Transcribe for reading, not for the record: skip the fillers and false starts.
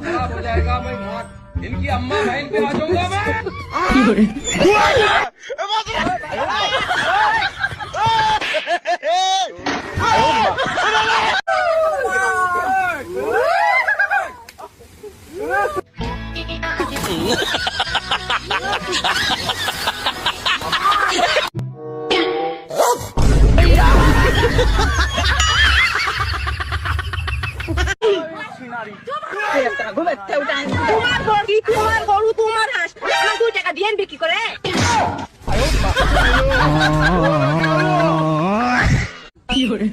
खराब हो जाएगा मैं बहुत इनकी अम्मा बहन पे आ जाऊंगा मैं। তোমার গরু তোমার হাঁস আমার 2 টাকা দিয়ে বিক্রি করে। কি করে